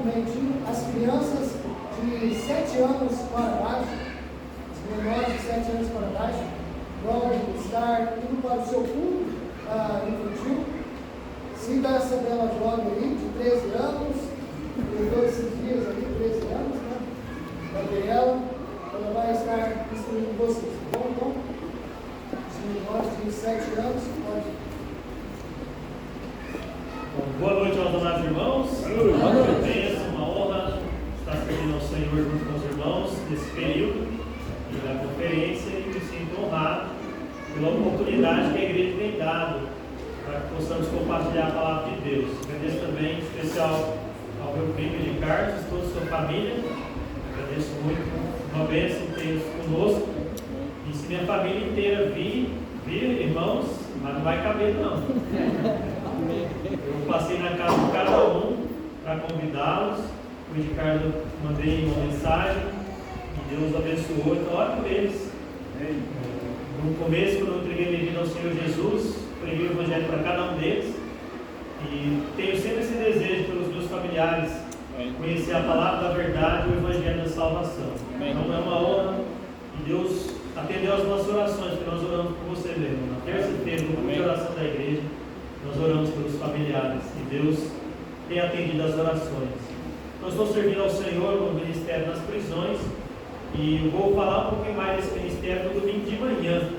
momentinho, as crianças de 7 anos para baixo, os menores de 7 anos para baixo, vão estar indo para o seu culto infantil. Siga essa bela jovem aí, de 13 anos, pegou esses dias ali, 13 anos, né? Gabriela, ela vai estar instruindo vocês, tá bom? Então, os menores de 7 anos, pode. Boa noite aos amados irmãos. Boa noite. Bênção, uma honra estar servindo ao Senhor junto com os irmãos nesse período e da conferência, e me sinto honrado pela oportunidade que a igreja tem dado para que possamos compartilhar a palavra de Deus. Agradeço também, em especial, ao meu primo de Carlos e toda a sua família. Agradeço muito, uma bênção ter conosco. E se minha família inteira vir, irmãos, mas não vai caber não. Eu passei na casa de cada um para convidá-los. O Ricardo mandei uma mensagem e Deus abençoou. Então, ora por eles. No começo, quando eu entreguei minha vida ao Senhor Jesus, preguei o Evangelho para cada um deles. E tenho sempre esse desejo pelos meus familiares, conhecer a palavra da verdade e o Evangelho da salvação. Então, é uma honra e Deus atendeu as nossas orações, porque nós oramos por você mesmo. Na terça-feira, no culto de oração da igreja, nós oramos pelos familiares e Deus tem atendido as orações. Nós estamos servindo ao Senhor no ministério nas prisões e eu vou falar um pouquinho mais desse ministério no domingo de manhã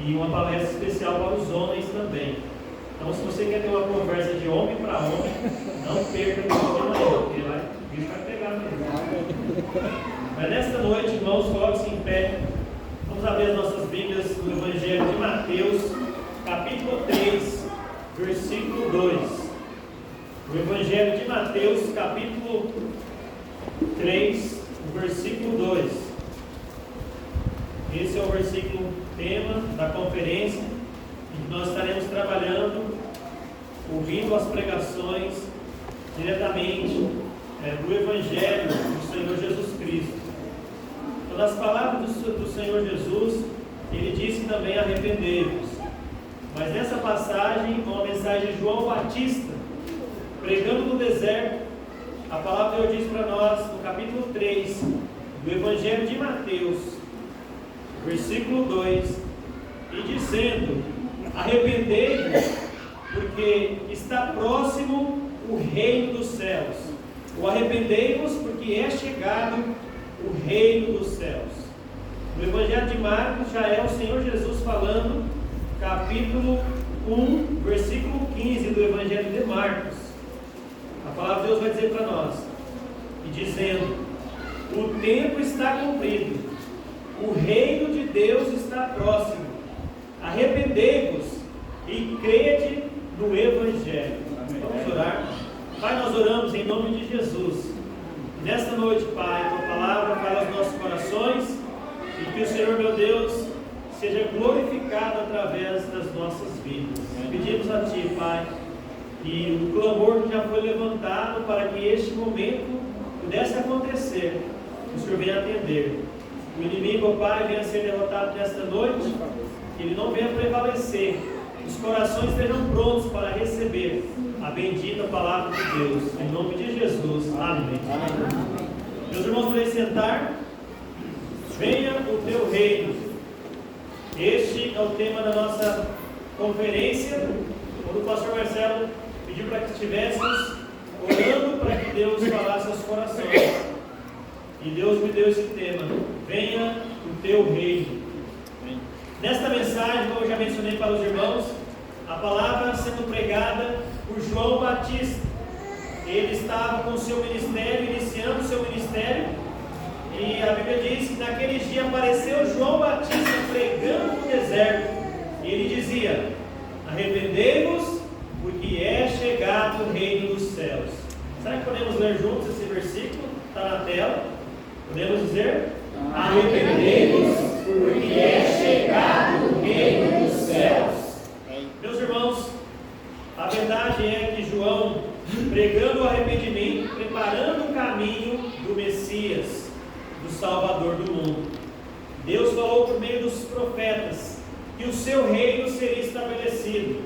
e uma palestra especial para os homens também. Então, se você quer ter uma conversa de homem para homem, não perca no domingo de manhã, porque o bicho vai pegar mesmo. Mas nesta noite, irmãos, coloque-se em pé. Vamos abrir as nossas Bíblias no Evangelho de Mateus, capítulo 3. Versículo 2. O Evangelho de Mateus, capítulo 3, versículo 2. Esse é o versículo tema da conferência, em que nós estaremos trabalhando, ouvindo as pregações diretamente do Evangelho do Senhor Jesus Cristo. Então, nas palavras do Senhor Jesus, ele disse também: arrependei-vos. Mas nessa passagem, uma mensagem de João Batista, pregando no deserto, a palavra de Deus diz para nós, no capítulo 3, do Evangelho de Mateus, versículo 2, e dizendo: arrependei-vos, porque está próximo o reino dos céus. Ou arrependei-vos, porque é chegado o reino dos céus. No Evangelho de Marcos já é o Senhor Jesus falando, capítulo 1, versículo 15 do Evangelho de Marcos. A palavra de Deus vai dizer para nós, e dizendo: o tempo está cumprido, o reino de Deus está próximo, arrependei-vos e crede no Evangelho. Vamos orar. Pai, nós oramos em nome de Jesus. Nesta noite, Pai, a tua palavra fala aos nossos corações, e que o Senhor, meu Deus, seja glorificado através das nossas vidas. Pedimos a Ti, Pai, e o clamor que já foi levantado para que este momento pudesse acontecer, que o Senhor venha atender. O inimigo, Pai, venha ser derrotado nesta noite, que ele não venha prevalecer, os corações estejam prontos para receber a bendita palavra de Deus, em nome de Jesus. Amém. Amém. Meus irmãos, podem sentar. Venha o teu reino. Este é o tema da nossa conferência, quando o pastor Marcelo pediu para que estivéssemos orando para que Deus falasse aos corações. E Deus me deu esse tema: venha o teu reino. Nesta mensagem, como eu já mencionei para os irmãos, a palavra sendo pregada por João Batista. Ele estava com o seu ministério, iniciando o seu ministério, e a Bíblia diz que naquele dia apareceu João Batista pregando no deserto, e ele dizia: arrependei-vos, porque é chegado o reino dos céus. Será que podemos ler juntos esse versículo? Está na tela. Podemos dizer: arrependei-vos, porque é chegado o reino dos céus. Meus irmãos, a verdade é que João, pregando o arrependimento, preparando o caminho do Messias, do Salvador do mundo. Deus falou por meio dos profetas que o seu reino seria estabelecido.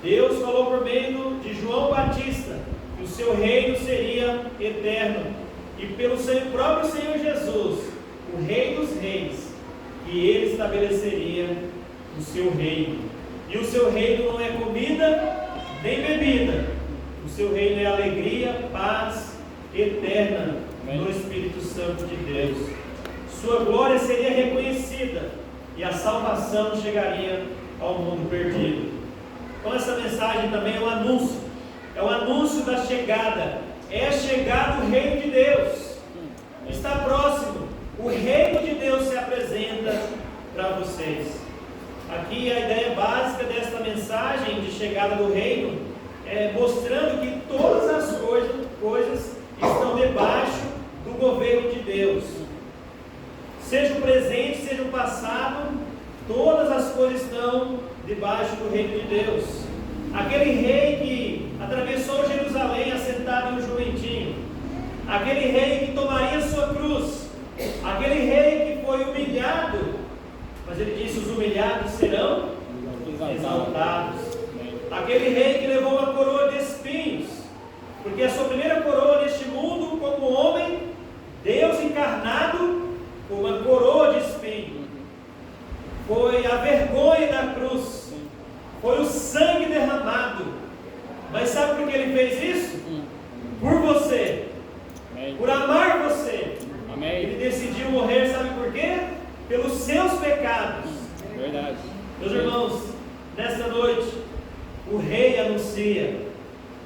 Deus falou por meio de João Batista que o seu reino seria eterno, e pelo seu próprio Senhor Jesus, o Rei dos Reis, que ele estabeleceria o seu reino. E o seu reino não é comida nem bebida, o seu reino é alegria, paz eterna no Espírito Santo de Deus. Sua glória seria reconhecida e a salvação chegaria ao mundo perdido. Então essa mensagem também é um anúncio da chegada. É chegado o reino de Deus, está próximo, o reino de Deus se apresenta para vocês. Aqui a ideia básica desta mensagem de chegada do reino é mostrando que todas as coisas estão debaixo do governo de Deus. Seja o presente, seja o passado, todas as coisas estão debaixo do reino de Deus. Aquele rei que atravessou Jerusalém assentado em um jumentinho, aquele rei que tomaria sua cruz, aquele rei que foi humilhado, mas ele disse: os humilhados serão exaltados. Aquele rei que levou uma coroa de espinhos, porque a sua primeira coroa neste mundo, como homem, Deus encarnado, com uma coroa de espinhos, foi a vergonha da cruz, foi o sangue derramado. Mas sabe por que ele fez isso? Por você, por amar você. Ele decidiu morrer, sabe por quê? Pelos seus pecados. Verdade. Meus irmãos, nesta noite, o rei anuncia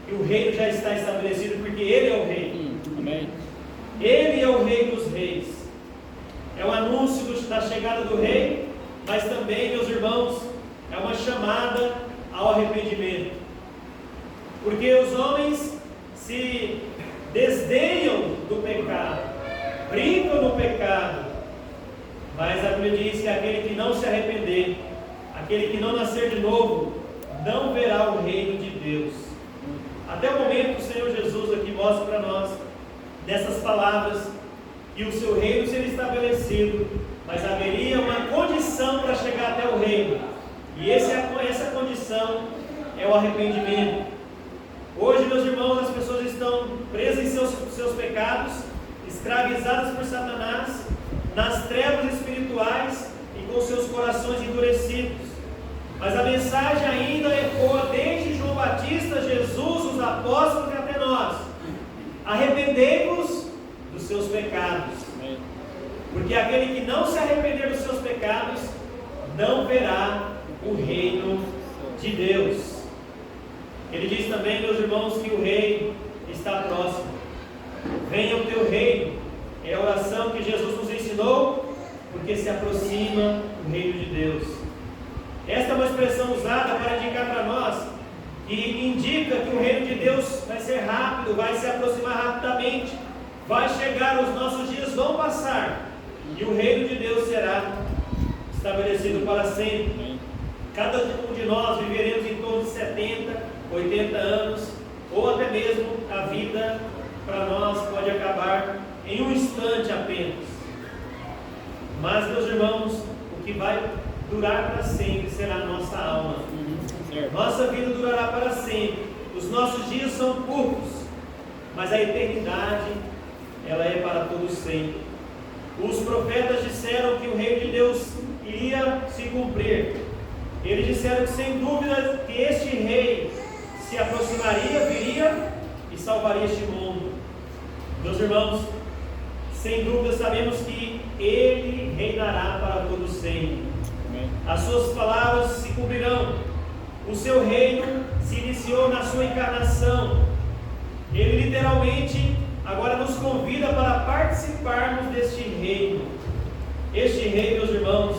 que o reino já está estabelecido, porque ele é o rei. Amém. Ele é o rei dos reis. É um anúncio da chegada do rei, mas também, meus irmãos, é uma chamada ao arrependimento. Porque os homens se desdenham do pecado, brincam no pecado, mas a Bíblia diz que aquele que não se arrepender, aquele que não nascer de novo, não verá o reino de Deus. Até o momento o Senhor Jesus aqui mostra para nós, nessas palavras, que o seu reino seria estabelecido, mas haveria uma condição para chegar até o reino, e essa condição é o arrependimento. Hoje, meus irmãos, as pessoas estão presas em seus pecados, escravizadas por Satanás, nas trevas espirituais e com seus corações endurecidos. Mas a mensagem ainda ecoa desde João Batista, Jesus, os apóstolos e até nós: arrependei-vos dos seus pecados, porque aquele que não se arrepender dos seus pecados não verá o reino de Deus. Ele diz também, meus irmãos, que o rei está próximo. Venha o teu reino, é a oração que Jesus nos ensinou, porque se aproxima o reino de Deus. Esta é uma expressão usada para indicar para nós, que indica que o reino de Deus vai ser rápido, vai se aproximar rapidamente, vai chegar, os nossos dias vão passar, e o reino de Deus será estabelecido para sempre. Cada um de nós viveremos em torno de 70, 80 anos, ou até mesmo a vida para nós pode acabar em um instante apenas. Mas, meus irmãos, o que vai durar para sempre será a nossa alma. Nossa vida durará para sempre. Os nossos dias são curtos, mas a eternidade, ela é para todos sempre. Os profetas disseram que o reino de Deus iria se cumprir. Eles disseram que, sem dúvida, que este rei se aproximaria, viria e salvaria este mundo. Meus irmãos, sem dúvida sabemos que ele reinará para todos sempre. As suas palavras se cumprirão. O seu reino se iniciou na sua encarnação. Ele literalmente agora nos convida para participarmos deste reino. Este rei, meus irmãos,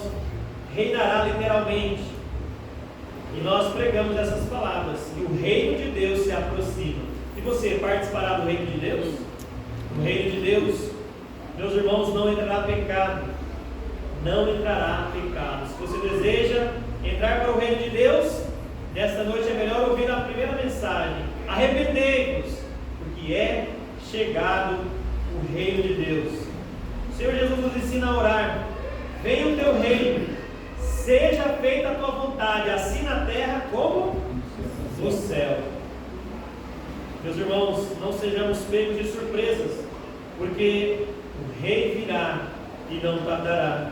reinará literalmente. E nós pregamos essas palavras, que o reino de Deus se aproxima. E você participará do reino de Deus? No reino de Deus, meus irmãos, não entrará pecado. Não entrará pecado. Se você deseja entrar para o reino de Deus, nesta noite é melhor ouvir a primeira mensagem: arrependei-vos, porque é chegado o reino de Deus. O Senhor Jesus nos ensina a orar: venha o teu reino, seja feita a tua vontade, assim na terra como no céu. Meus irmãos, não sejamos pegos de surpresas, porque o Rei virá e não tardará.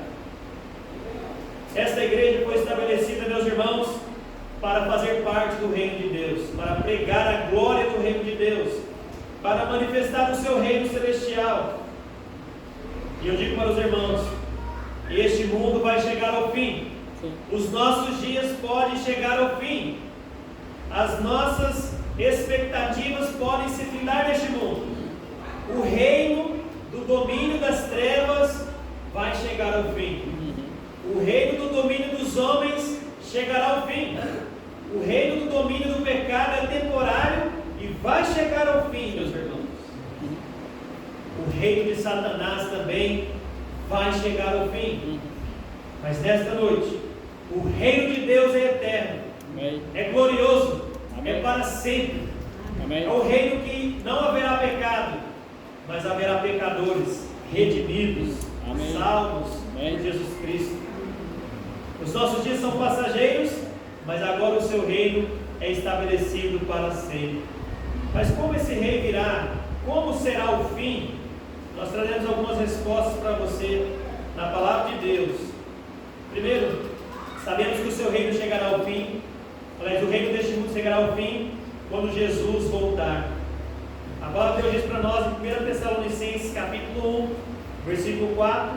Esta igreja foi estabelecida, meus irmãos, para fazer parte do reino de Deus, para pregar a glória do reino de Deus, para manifestar o seu reino celestial. E eu digo para os irmãos, este mundo vai chegar ao fim. Sim. Os nossos dias podem chegar ao fim. As nossas expectativas podem se findar neste mundo. O reino do domínio das trevas vai chegar ao fim. O reino do domínio dos homens chegará ao fim. O reino do domínio do pecado é temporário e vai chegar ao fim, meus irmãos. O reino de Satanás também vai chegar ao fim. Mas nesta noite, o reino de Deus é eterno, Amém. é glorioso, Amém. é para sempre. Amém. É o reino que não haverá pecado, mas haverá pecadores redimidos, Amém. salvos Amém. por Jesus Cristo. Os nossos dias são passageiros, mas agora o seu reino é estabelecido para sempre. Mas como esse rei virá? Como será o fim? Nós trazemos algumas respostas para você na palavra de Deus. Primeiro, sabemos que o seu reino chegará ao fim. Aliás, o reino deste mundo chegará ao fim quando Jesus voltar. A palavra de Deus diz para nós em 1 Tessalonicenses capítulo 1, versículo 4,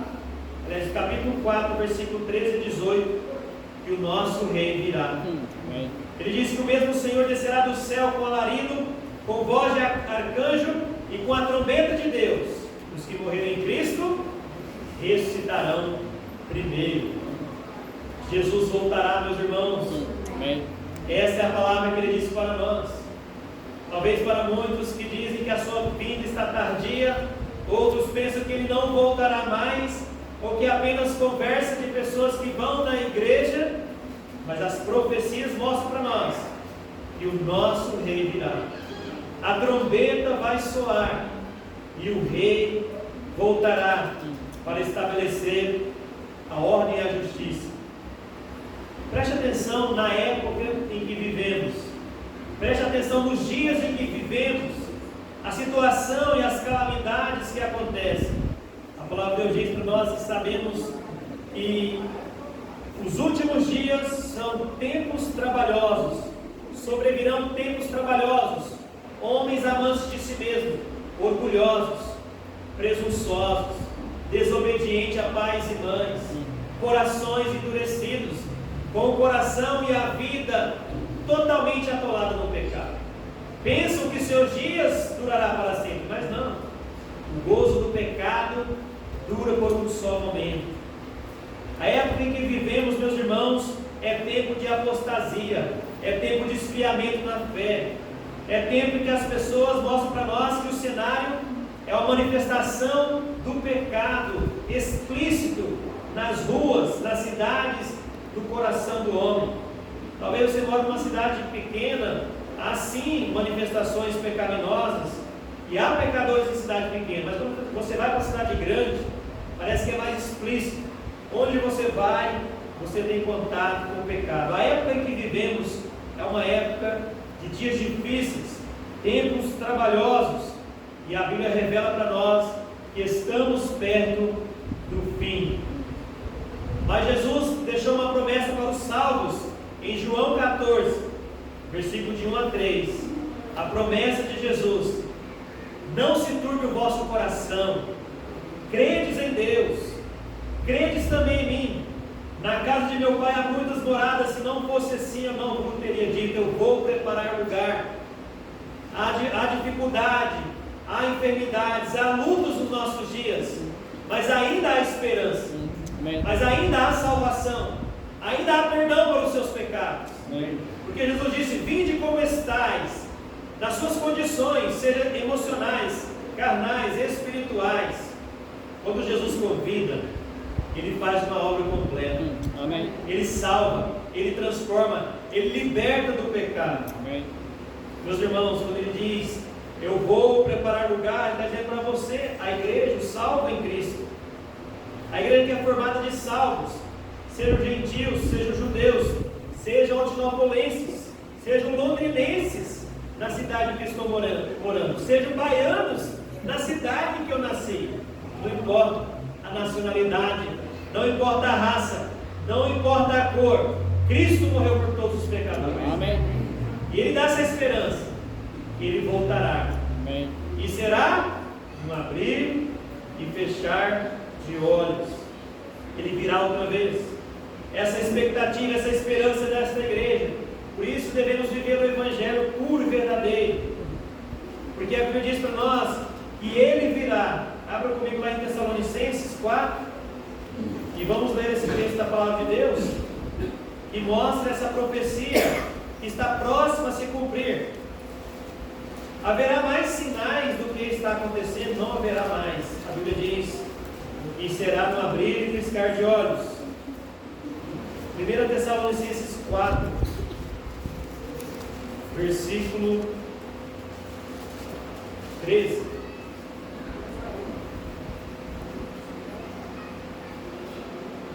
aliás, capítulo 4, versículo 13 e 18, que o nosso rei virá. Amém. Ele diz que o mesmo Senhor descerá do céu com alarido, com voz de arcanjo e com a trombeta de Deus. Os que morreram em Cristo ressuscitarão primeiro. Jesus voltará, meus irmãos. Amém. Essa é a palavra que ele disse para nós. Talvez para muitos que dizem que a sua vinda está tardia, outros pensam que ele não voltará mais, ou que é apenas conversa de pessoas que vão na igreja, mas as profecias mostram para nós que o nosso rei virá. A trombeta vai soar e o rei voltará para estabelecer a ordem e a justiça. Preste atenção na época em que vivemos. Preste atenção nos dias em que vivemos, a situação e as calamidades que acontecem. A palavra de Deus diz para nós que sabemos que os últimos dias são tempos trabalhosos, sobrevirão tempos trabalhosos, homens amantes de si mesmos, orgulhosos, presunçosos, desobedientes a pais e mães, corações endurecidos, com o coração e a vida totalmente atolada no pecado. Pensam que seus dias durará para sempre, mas não. O gozo do pecado dura por um só momento. A época em que vivemos, meus irmãos, é tempo de apostasia, é tempo de esfriamento na fé, é tempo em que as pessoas mostram para nós que o cenário é uma manifestação do pecado explícito nas ruas, nas cidades, do coração do homem. Talvez você mora numa cidade pequena, há sim manifestações pecaminosas, e há pecadores em cidade pequena, mas quando você vai para uma cidade grande, parece que é mais explícito. Onde você vai, você tem contato com o pecado. A época em que vivemos é uma época de dias difíceis, tempos trabalhosos, e a Bíblia revela para nós que estamos perto do fim. Mas Jesus deixou uma promessa para os salvos em João 14, versículo de 1 a 3. A promessa de Jesus: não se turbe o vosso coração, credes em Deus, credes também em mim. Na casa de meu pai há muitas moradas, se não fosse assim eu não vos teria dito, eu vou preparar lugar. Há dificuldade, há enfermidades, há lutas nos nossos dias, mas ainda há esperança. Amém. Mas ainda há salvação, ainda há perdão para os seus pecados. Amém. Porque Jesus disse: vinde como estáis, nas suas condições, sejam emocionais, carnais, espirituais. Quando Jesus convida, Ele faz uma obra completa. Amém. Ele salva, Ele transforma, Ele liberta do pecado. Amém. Meus irmãos, quando Ele diz: eu vou preparar lugar, Ele está dizendo para você, a igreja, o salvo em Cristo. A igreja que é formada de salvos, sejam gentios, sejam judeus, sejam antinopolenses, sejam londrinenses, na cidade que estou morando. Sejam baianos na cidade que eu nasci. Não importa a nacionalidade, não importa a raça, não importa a cor. Cristo morreu por todos os pecadores. Amém. E Ele dá essa esperança. Ele voltará. Amém. E será um abrir e fechar de olhos. Ele virá outra vez. Essa expectativa, essa esperança desta igreja. Por isso devemos viver o Evangelho puro e verdadeiro. Porque a Bíblia diz para nós que Ele virá. Abra comigo lá em Tessalonicenses 4. E vamos ler esse texto da Palavra de Deus. Que mostra essa profecia que está próxima a se cumprir. Haverá mais sinais do que está acontecendo? Não haverá mais. A Bíblia diz: e será no abrir e piscar de olhos. 1 Tessalonicenses 4, versículo 13.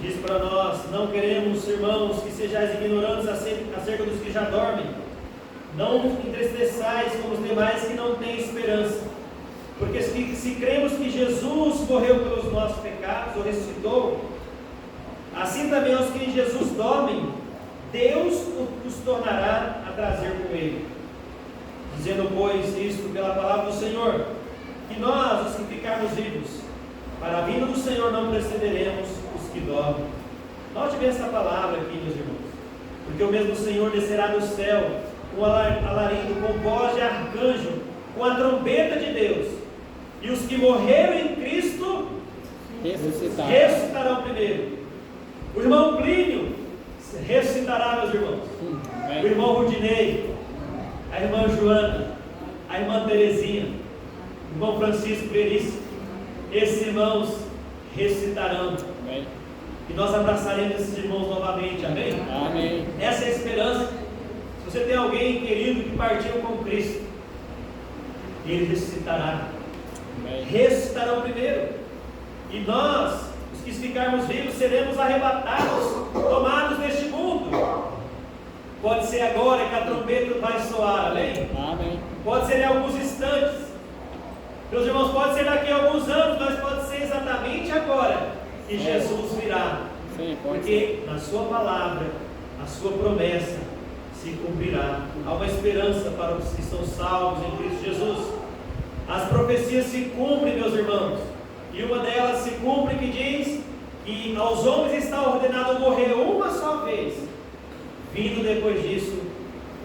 Diz para nós: não queremos, irmãos, que sejais ignorantes acerca dos que já dormem. Não entristeçais como os demais que não têm esperança. Porque se cremos que Jesus morreu pelos nossos pecados, ou ressuscitou, assim também os que em Jesus dormem, Deus os tornará a trazer com Ele. Dizendo, pois, isto pela palavra do Senhor, que nós, os que ficarmos vivos, para a vinda do Senhor não precederemos os que dormem. Note bem essa palavra aqui, meus irmãos. Porque o mesmo Senhor descerá do céu, com alarido, com voz de arcanjo, com a trombeta de Deus. E os que morreram em Cristo ressuscitarão primeiro. O irmão Plínio ressuscitará, meus irmãos. O irmão Rudinei, a irmã Joana, a irmã Terezinha, o irmão Francisco Veríssimo. Esses irmãos ressuscitarão. Amém. E nós abraçaremos esses irmãos novamente. Amém? Amém. Essa é a esperança. Se você tem alguém querido que partiu com Cristo, ele ressuscitará. Amém. Ressuscitarão primeiro. E nós, os que ficarmos vivos, seremos arrebatados, tomados deste mundo. Pode ser agora que a trombeta vai soar. Amém? Amém. Pode ser em alguns instantes. Meus irmãos, pode ser daqui a alguns anos, mas pode ser exatamente agora que Jesus virá. Sim, porque na sua palavra, a sua promessa se cumprirá. Há uma esperança para os que são salvos em Cristo Jesus. As profecias se cumprem, meus irmãos. E uma delas se cumpre que diz que aos homens está ordenado morrer uma só vez, vindo depois disso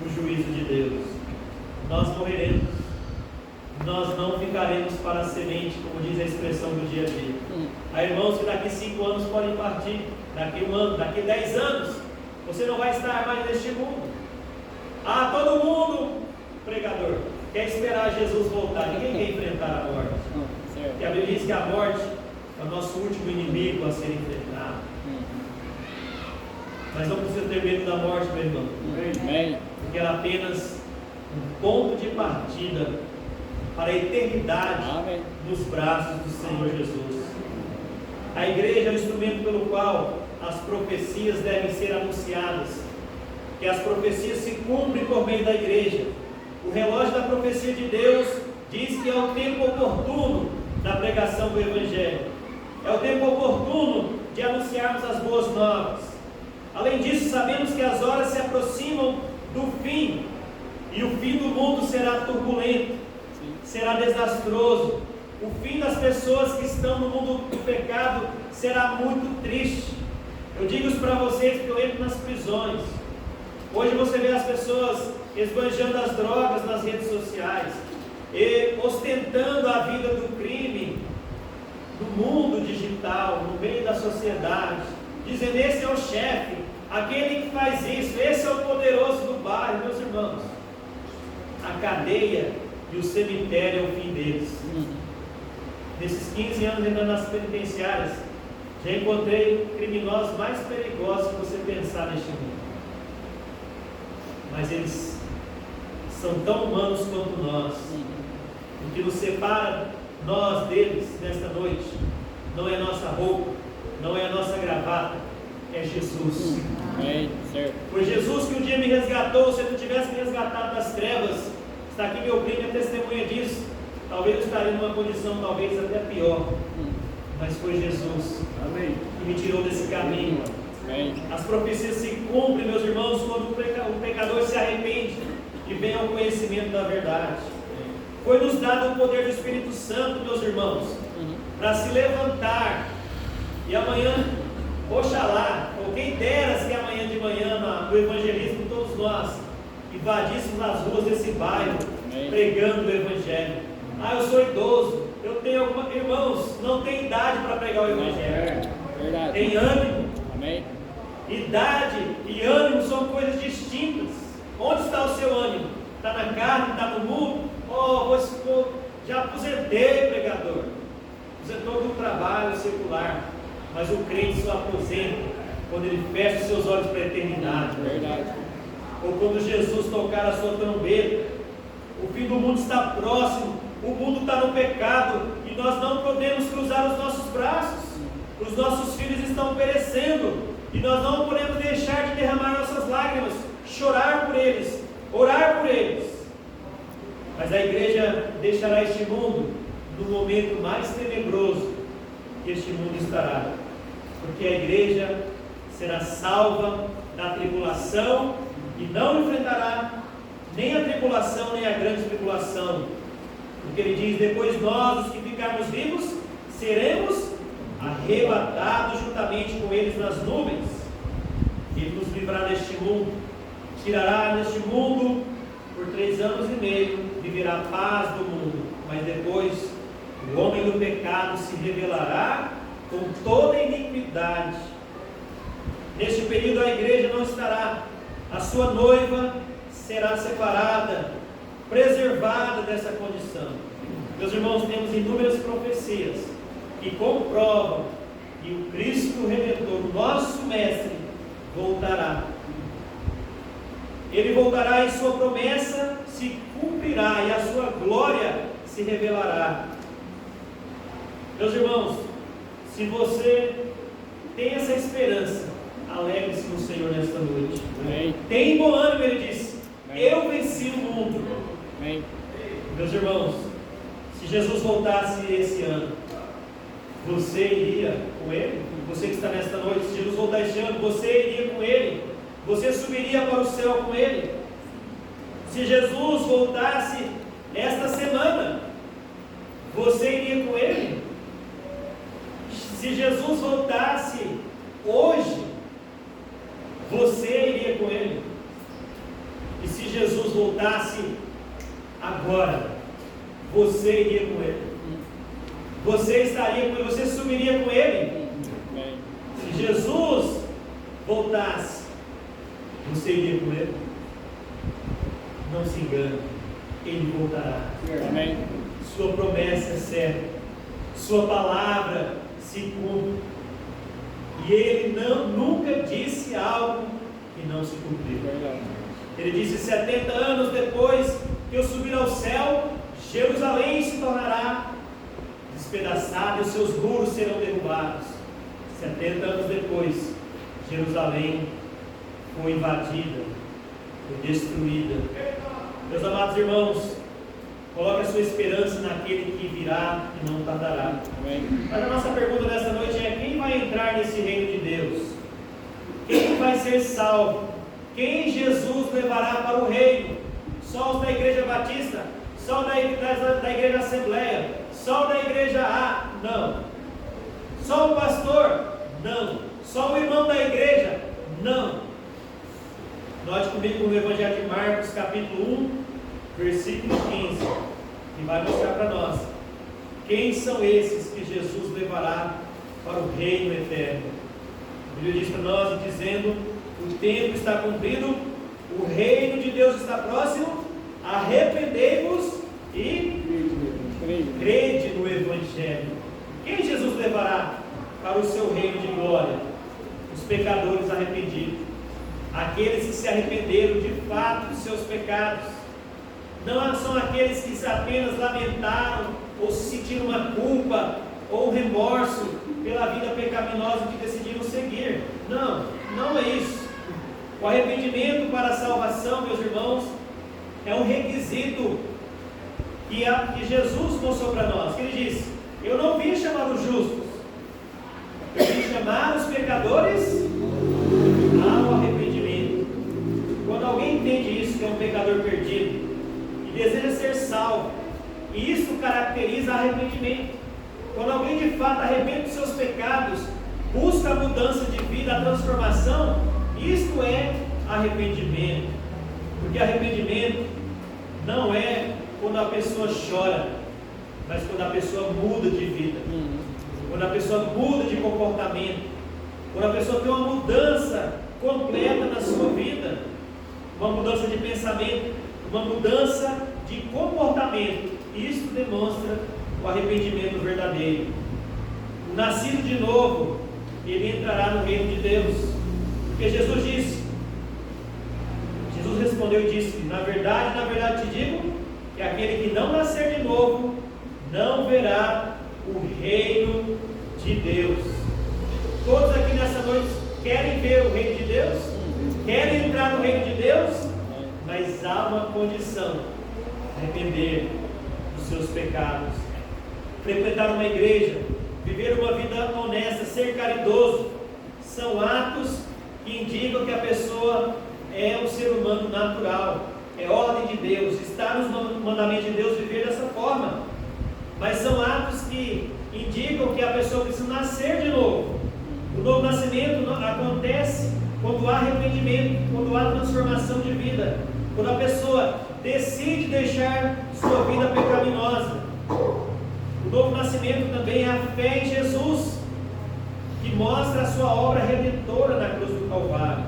o juízo de Deus. Nós morreremos. Nós não ficaremos para a semente, como diz a expressão do dia a dia. Há irmãos que daqui 5 anos podem partir, daqui 1 ano, daqui 10 anos, você não vai estar mais neste mundo. Ah, todo mundo, pregador, quer esperar Jesus voltar. Ninguém quer enfrentar a morte. Porque a Bíblia diz que a morte é o nosso último inimigo a ser enfrentado. Mas não precisa ter medo da morte, meu irmão. Porque ela é apenas um ponto de partida para a eternidade. Amém. Nos braços do Senhor Jesus. A igreja é o instrumento pelo qual as profecias devem ser anunciadas, que as profecias se cumprem por meio da igreja. O relógio da profecia de Deus diz que é o tempo oportuno da pregação do Evangelho, é o tempo oportuno de anunciarmos as boas novas. Além disso, sabemos que as horas se aproximam do fim, e o fim do mundo será turbulento, será desastroso. O fim das pessoas que estão no mundo do pecado será muito triste. Eu digo isso para vocês porque eu entro nas prisões. Hoje você vê as pessoas esbanjando as drogas nas redes sociais, e ostentando a vida do crime no mundo digital, no meio da sociedade, dizendo: esse é o chefe, aquele que faz isso, esse é o poderoso do bairro. Meus irmãos, a cadeia e o cemitério é o fim deles. Nesses 15 anos entrando nas penitenciárias, já encontrei criminosos mais perigosos que você pensar neste mundo. Mas eles são tão humanos quanto nós. O que nos separa, nós deles, nesta noite, não é a nossa roupa, não é a nossa gravata, é Jesus. Foi Jesus que um dia me resgatou. Se ele não tivesse me resgatado das trevas, Está aqui meu primo, é testemunha disso. Talvez eu estaria numa condição talvez até pior, mas foi Jesus que me tirou desse caminho. As profecias se cumprem, meus irmãos, quando o pecador se arrepende e vem ao conhecimento da verdade. Foi nos dado o poder do Espírito Santo, meus irmãos, para se levantar. E amanhã, oxalá, ou quem dera que amanhã de manhã, no evangelismo, todos nós invadíssemos as ruas desse bairro, pregando o Evangelho. Ah, eu sou idoso, eu tenho alguma... Irmãos, não tem idade para pregar o Evangelho. Tem ânimo. Amém. Idade e ânimo são coisas distintas. Onde está o seu ânimo? Está na carne, está no mundo? Já aposentei, pregador. Aposentou do trabalho secular. Mas o crente só aposenta quando ele fecha os seus olhos para a eternidade. Verdade. Ou quando Jesus tocar a sua trombeta. O fim do mundo está próximo. O mundo está no pecado. E nós não podemos cruzar os nossos braços. Os nossos filhos estão perecendo. E nós não podemos deixar de derramar nossas lágrimas. Chorar por eles. Orar por eles. Mas a igreja deixará este mundo no momento mais tenebroso que este mundo estará. Porque a igreja será salva da tribulação e não enfrentará nem a tribulação, nem a grande tribulação. Porque ele diz, depois nós, os que ficarmos vivos, seremos arrebatados juntamente com eles nas nuvens. Ele nos livrará deste mundo, tirará deste mundo por 3 anos e meio, viverá a paz do mundo, mas depois o homem do pecado se revelará com toda a iniquidade. Neste período a igreja não estará, a sua noiva será separada, preservada dessa condição. Meus irmãos, temos inúmeras profecias que comprovam que o Cristo Redentor, o nosso Mestre, voltará. Ele voltará e sua promessa se cumprirá e a sua glória se revelará. Meus irmãos, se você tem essa esperança, alegre-se no Senhor nesta noite. Amém. Tem bom ânimo, ele disse. Amém. Eu venci o mundo. Amém. Meus irmãos, se Jesus voltasse esse ano, você iria com ele? Você que está nesta noite, se Jesus voltar este ano, você iria com ele? Você subiria para o céu com ele? Se Jesus voltasse esta semana, você iria com ele? Se Jesus voltasse hoje, você iria com ele? E se Jesus voltasse agora, você iria com ele? Você estaria com ele? Você subiria com ele? Amém. Se Jesus voltasse, você iria com ele? Não se engane, ele voltará. Amém. Sua promessa é certa, sua palavra se cumpre, e ele nunca disse algo que não se cumpriu. Verdade. Ele disse: 70 anos depois que eu subir ao céu, Jerusalém se tornará despedaçada e os seus muros serão derrubados. 70 anos depois, Jerusalém foi invadida, foi destruída. Meus amados irmãos, coloque a sua esperança naquele que virá e não tardará. Amém. Mas a nossa pergunta nessa noite é: quem vai entrar nesse reino de Deus? Quem vai ser salvo? Quem Jesus levará para o reino? Só os da Igreja Batista? Só da Igreja Assembleia? Só da Igreja A? Não. Só o pastor? Não. Só o irmão da igreja? Não. Note comigo no Evangelho de Marcos, capítulo 1, versículo 15, que vai mostrar para nós quem são esses que Jesus levará para o reino eterno. A Bíblia diz para nós, dizendo: o tempo está cumprido, o reino de Deus está próximo, arrependei-vos e crede no Evangelho. Quem Jesus levará para o seu reino de glória? Os pecadores arrependidos, aqueles que se arrependeram de fato dos seus pecados. Não são aqueles que apenas lamentaram ou sentiram uma culpa ou um remorso pela vida pecaminosa que decidiram seguir. Não, não é isso. O arrependimento para a salvação, meus irmãos, é um requisito que Jesus mostrou para nós. Que Ele disse: eu não vim chamar os justos, eu vim chamar os pecadores ao arrependimento. Quando alguém entende isso, que é um pecador perdido e deseja ser salvo, isso caracteriza arrependimento. Quando alguém de fato arrepende dos seus pecados, busca a mudança de vida, a transformação, isto é arrependimento. Porque arrependimento não é quando a pessoa chora, mas quando a pessoa muda de vida, quando a pessoa muda de comportamento, quando a pessoa tem uma mudança completa na sua vida, uma mudança de pensamento, uma mudança de comportamento. Isso demonstra o arrependimento verdadeiro. O nascido de novo, ele entrará no reino de Deus. Porque Jesus respondeu e disse: na verdade te digo, que aquele que não nascer de novo, não verá o reino de Deus. Todos aqui nessa noite querem ver o reino de Deus? Querem entrar no reino de Deus? Mas há uma condição: arrepender dos seus pecados, frequentar uma igreja, viver uma vida honesta, ser caridoso, são atos que indicam que a pessoa é um ser humano natural, é ordem de Deus, está nos mandamentos de Deus viver dessa forma. Mas são atos que indicam que a pessoa precisa nascer de novo. O novo nascimento acontece quando há arrependimento, quando há transformação de vida, quando a pessoa decide deixar sua vida pecaminosa. O novo nascimento também é a fé em Jesus, que mostra a sua obra redentora na cruz do Calvário.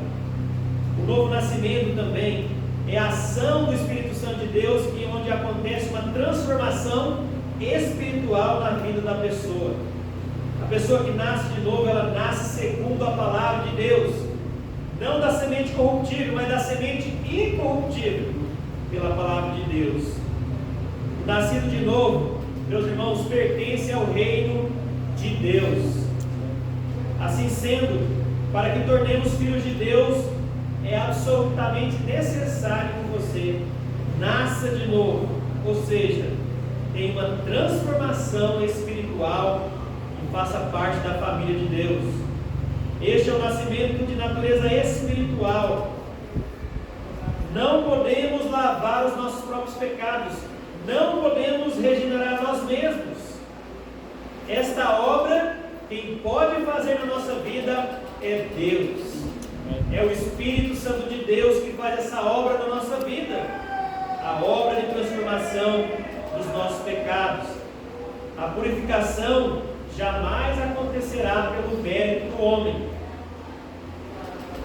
O novo nascimento também é a ação do Espírito Santo de Deus, onde acontece uma transformação espiritual na vida da pessoa. A pessoa que nasce de novo, ela nasce segundo a palavra de Deus, não da semente corruptível, mas da semente incorruptível, pela palavra de Deus. O nascido de novo, meus irmãos, pertence ao reino de Deus. Assim sendo, para que tornemos filhos de Deus, é absolutamente necessário que você nasça de novo, ou seja, tenha uma transformação espiritual e faça parte da família de Deus. Este é o nascimento de natureza espiritual. Não podemos lavar os nossos próprios pecados, não podemos regenerar nós mesmos. Esta obra, quem pode fazer na nossa vida é Deus. É o Espírito Santo de Deus que faz essa obra na nossa vida, a obra de transformação dos nossos pecados. A purificação jamais acontecerá pelo mérito do homem.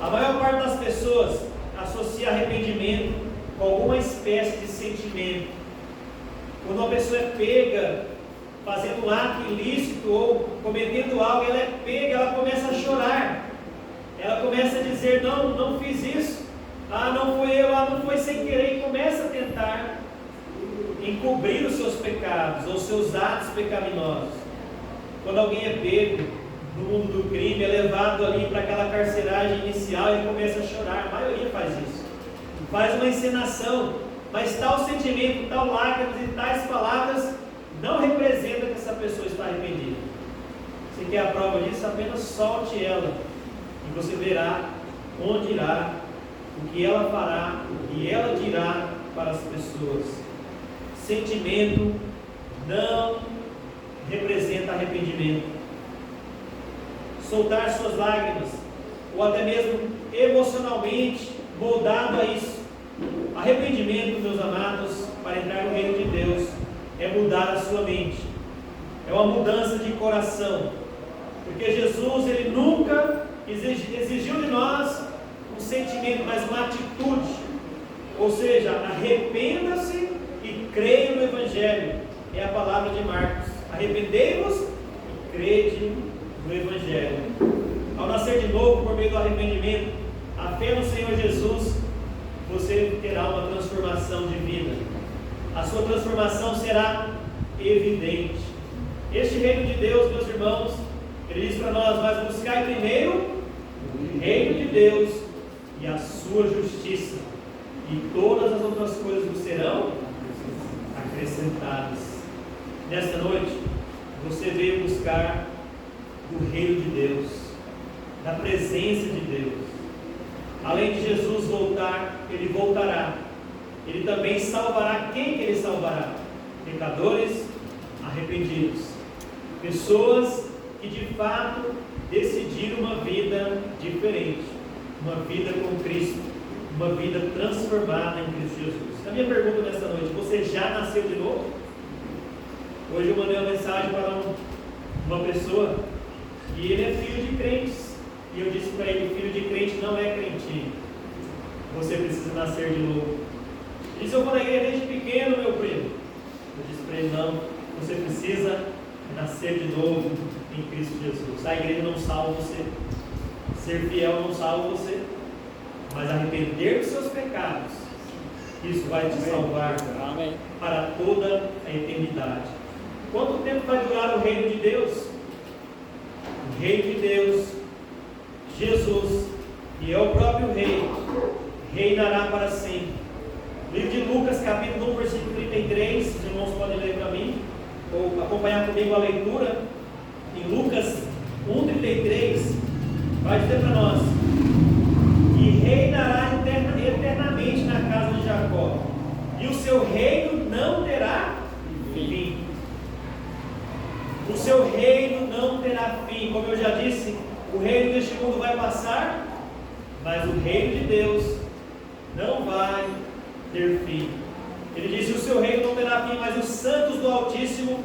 A maior parte das pessoas associa arrependimento com alguma espécie de sentimento. Quando uma pessoa é pega fazendo um ato ilícito ou cometendo algo, ela é pega, ela começa a chorar. Ela começa a dizer: não fiz isso, não foi eu, não foi sem querer, e começa a tentar encobrir os seus pecados ou seus atos pecaminosos. Quando alguém é pego no mundo do crime, é levado ali para aquela carceragem inicial, ele começa a chorar. A maioria faz isso, faz uma encenação, mas tal sentimento, tal lágrimas e tais palavras não representa que essa pessoa está arrependida. Você quer a prova disso? Apenas solte ela e você verá onde irá, o que ela fará, o que ela dirá para as pessoas. Sentimento não representa arrependimento. Soltar suas lágrimas, ou até mesmo emocionalmente moldado a isso. Arrependimento, meus amados, para entrar no reino de Deus, é mudar a sua mente, é uma mudança de coração, porque Jesus, Ele nunca exigiu de nós um sentimento, mas uma atitude, ou seja, arrependa-se e creia no Evangelho, é a palavra de Marcos: arrependei-vos e crede no Evangelho. Ao nascer de novo por meio do arrependimento, a fé no Senhor Jesus, você terá uma transformação de vida. A sua transformação será evidente. Este reino de Deus, meus irmãos, Ele diz para nós: mas buscai primeiro o reino de Deus e a sua justiça, e todas as outras coisas vos serão acrescentadas. Nesta noite, você veio buscar do reino de Deus, da presença de Deus. Além de Jesus voltar, Ele voltará. Ele também salvará. Quem que Ele salvará? Pecadores arrependidos, pessoas que de fato decidiram uma vida diferente, uma vida com Cristo, uma vida transformada em Cristo Jesus. A minha pergunta nesta noite: você já nasceu de novo? Hoje eu mandei uma mensagem para uma pessoa e ele é filho de crentes, e eu disse para ele: filho de crente não é crentinho, você precisa nascer de novo. Ele disse: eu vou na igreja desde pequeno, meu primo. Eu disse para ele: não, você precisa nascer de novo em Cristo Jesus. A igreja não salva você, ser fiel não salva você, mas arrepender dos seus pecados, isso vai te salvar para toda a eternidade. Quanto tempo vai durar o reino de Deus? O reino de Deus, Jesus, que é o próprio Rei, reinará para sempre. Livro de Lucas, capítulo 1, versículo 33, os irmãos podem ler para mim, ou acompanhar comigo a leitura. Em Lucas 1,33, vai dizer para nós que reinará eternamente na casa de Jacó, e o seu reino não terá fim. O seu reino não terá fim. Como eu já disse, o reino deste mundo vai passar, mas o reino de Deus não vai ter fim. Ele disse: o seu reino não terá fim, mas os santos do Altíssimo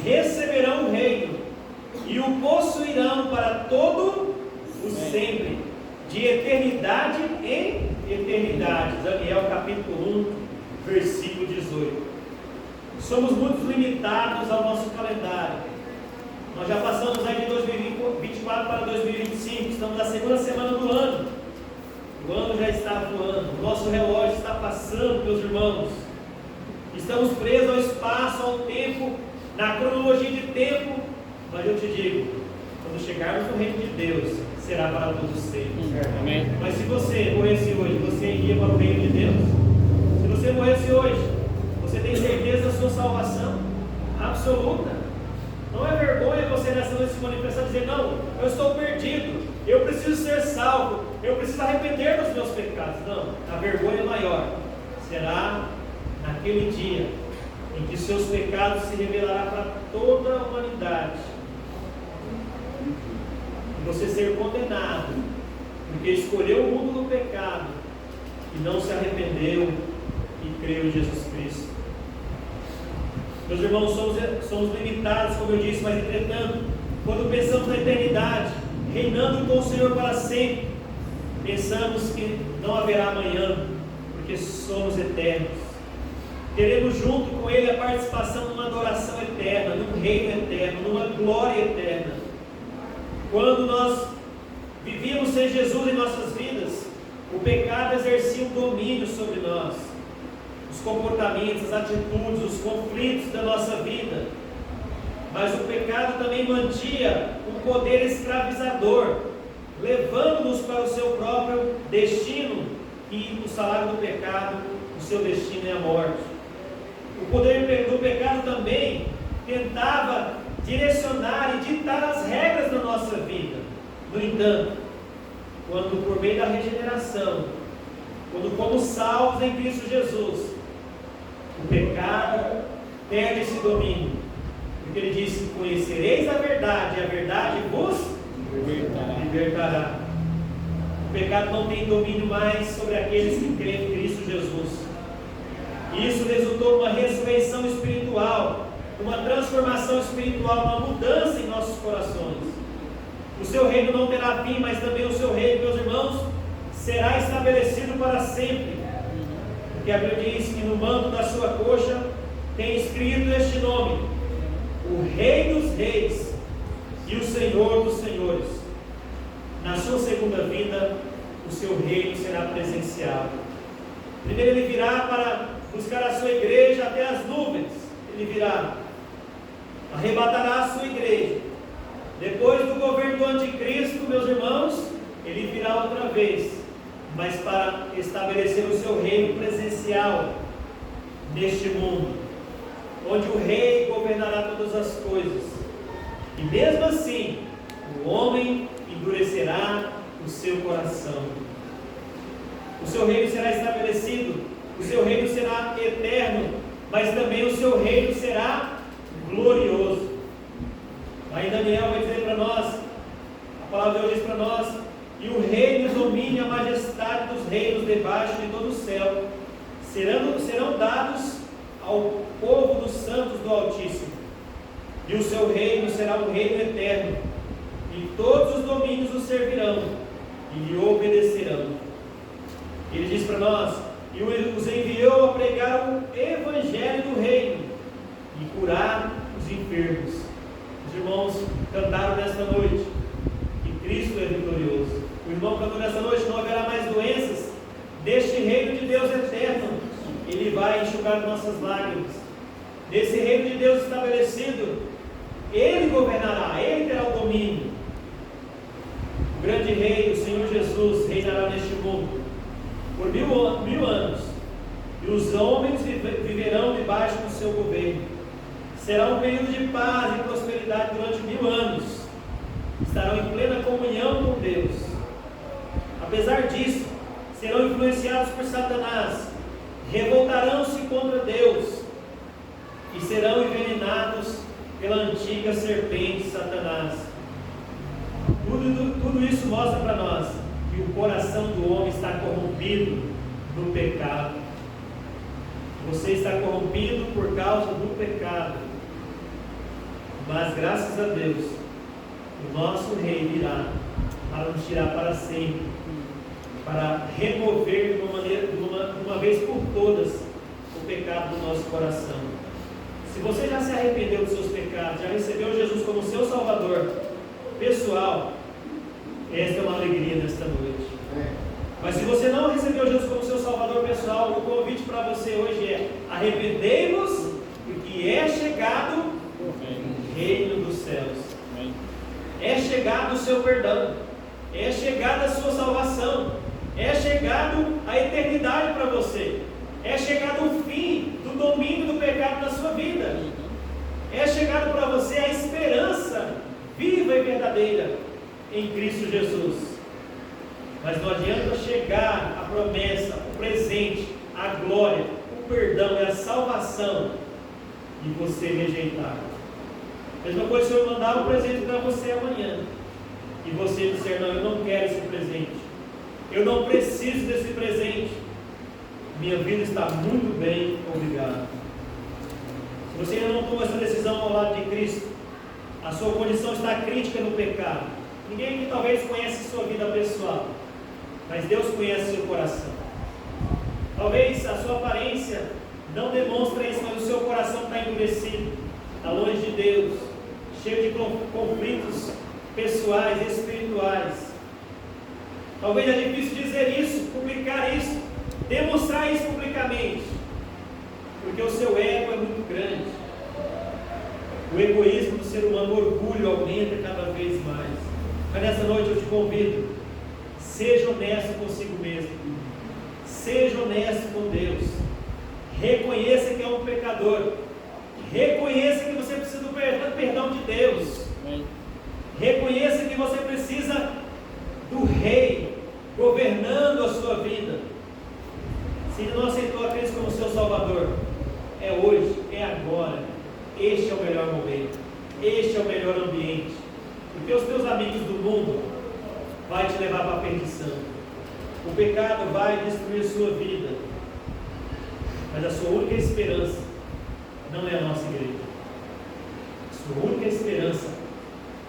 receberão o reino e o possuirão para todo o sempre, de eternidade em eternidade. Daniel capítulo 1, versículo 18. Somos muito limitados ao nosso calendário. Nós já passamos aí de 2024 para 2025, estamos na segunda semana do ano. O ano já está voando, o nosso relógio está passando, meus irmãos. Estamos presos ao espaço, ao tempo, na cronologia de tempo. Mas eu te digo, quando chegarmos no reino de Deus, será para todos sempre. Amém. Mas se você morresse hoje, você iria para o reino de Deus? Se você morresse hoje, você tem certeza da sua salvação? Absoluta. Não é vergonha você nessa noite se manifestar e dizer: não, eu estou perdido, eu preciso ser salvo, eu preciso arrepender dos meus pecados. Não, a vergonha maior será naquele dia em que seus pecados se revelarão para toda a humanidade, e você ser condenado porque escolheu o mundo do pecado e não se arrependeu e creu em Jesus Cristo. Meus irmãos, somos limitados, como eu disse, mas entretanto, quando pensamos na eternidade, reinando com o Senhor para sempre, pensamos que não haverá amanhã, porque somos eternos. Teremos junto com Ele a participação numa adoração eterna, num reino eterno, numa glória eterna. Quando nós vivíamos sem Jesus em nossas vidas, o pecado exercia um domínio sobre nós. Os comportamentos, as atitudes, os conflitos da nossa vida. Mas o pecado também mantinha um poder escravizador, levando-nos para o seu próprio destino, e o salário do pecado, o seu destino é a morte. O poder do pecado também tentava direcionar e ditar as regras da nossa vida. No entanto, quando por meio da regeneração, quando fomos salvos em Cristo Jesus, o pecado perde esse domínio, porque Ele disse: conhecereis a verdade, e a verdade vos libertará. O pecado não tem domínio mais sobre aqueles que creem em Cristo Jesus. Isso resultou numa ressurreição espiritual, uma transformação espiritual, uma mudança em nossos corações. O seu reino não terá fim, mas também o seu reino, meus irmãos, será estabelecido para sempre. Porque a Bíblia diz que no manto da sua coxa tem escrito este nome: o Rei dos Reis e o Senhor dos Senhores. Na sua segunda vinda, o seu reino será presencial. Primeiro Ele virá para buscar a sua igreja até as nuvens. Ele virá, arrebatará a sua igreja. Depois do governo do anticristo, meus irmãos, Ele virá outra vez mas para estabelecer o seu reino presencial neste mundo, onde o rei governará todas as coisas. E mesmo assim, o homem endurecerá o seu coração. O seu reino será estabelecido, o seu reino será eterno, mas também o seu reino será glorioso. Aí Daniel vai dizer para nós, a palavra de Deus diz para nós: e o reino, o domínio e a majestade dos reinos debaixo de todo o céu serão dados ao povo dos santos do Altíssimo. E o seu reino será um reino eterno, e todos os domínios o servirão e lhe obedecerão. Ele diz para nós: e os enviou a pregar o evangelho do reino e curar os enfermos. Os irmãos cantaram nesta noite que Cristo é vitorioso. O irmão cantou nesta noite: não haverá mais doenças. Deste reino de Deus eterno, Ele vai enxugar nossas lágrimas. Nesse reino de Deus estabelecido, Ele governará, Ele terá o domínio. O grande rei, o Senhor Jesus, reinará neste mundo por 1000 anos, e os homens viverão debaixo do seu governo. Será um período de paz e prosperidade durante 1000 anos. Estarão em plena comunhão com Deus. Apesar disso, serão influenciados por Satanás, revoltarão-se contra Deus e serão envenenados pela antiga serpente Satanás. Tudo isso mostra para nós que o coração do homem está corrompido no pecado. Você está corrompido por causa do pecado, mas graças a Deus, o nosso rei virá para nos tirar para sempre, para remover de uma vez por todas o pecado do nosso coração. Se você já se arrependeu dos seus pecados, já recebeu Jesus como seu Salvador pessoal, esta é uma alegria nesta noite. Mas se você não recebeu Jesus como seu Salvador pessoal, o convite para você hoje é: arrependei-vos, porque é chegado o reino dos céus. É chegado o seu perdão, é chegada a sua salvação, é chegado a eternidade para você, é chegado o fim do domínio do pecado na sua vida, é chegado para você a esperança viva e verdadeira em Cristo Jesus. Mas não adianta chegar a promessa, o presente, a glória, o perdão e a salvação e você rejeitar. Mesma coisa se eu mandar um presente para você amanhã e você disser: não, eu não quero esse presente, eu não preciso desse presente, minha vida está muito bem, obrigado. Se você ainda não tomou essa decisão ao lado de Cristo, a sua condição está crítica no pecado. Ninguém aqui talvez conhece sua vida pessoal, mas Deus conhece seu coração. Talvez a sua aparência não demonstre isso, mas o seu coração está endurecido, está longe de Deus, cheio de conflitos pessoais e espirituais. Talvez é difícil dizer isso, publicar isso, demonstrar isso publicamente, porque o seu ego é muito grande. O egoísmo do ser humano, o orgulho aumenta cada vez mais. Mas nessa noite eu te convido: seja honesto consigo mesmo, seja honesto com Deus, reconheça que é um pecador, reconheça que você precisa do perdão de Deus, reconheça que você precisa do Rei governando a sua vida. Se ele não aceitou a Cristo como seu Salvador, é hoje, é agora. Este é o melhor momento, este é o melhor ambiente, porque os teus amigos do mundo vai te levar para a perdição. O pecado vai destruir a sua vida, mas a sua única esperança não é a nossa igreja. A sua única esperança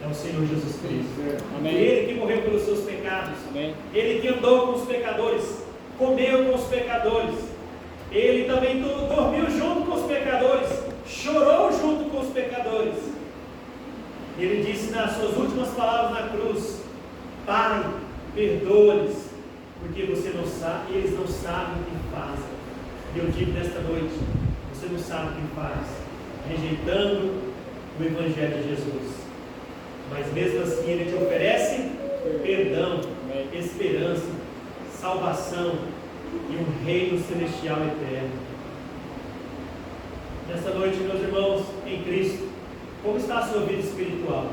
é o Senhor Jesus Cristo. Amém. Ele que morreu pelos seus pecados. Amém. Ele que andou com os pecadores, comeu com os pecadores, ele também dormiu junto com os pecadores, chorou junto com os pecadores. Ele disse nas suas últimas palavras na cruz: Pai, perdoa-lhes, porque eles não sabem o que fazem. E eu digo nesta noite: você não sabe o que faz, rejeitando o Evangelho de Jesus. Mas mesmo assim Ele te oferece perdão, esperança, salvação e um reino celestial eterno. Nesta noite, meus irmãos, em Cristo, como está a sua vida espiritual?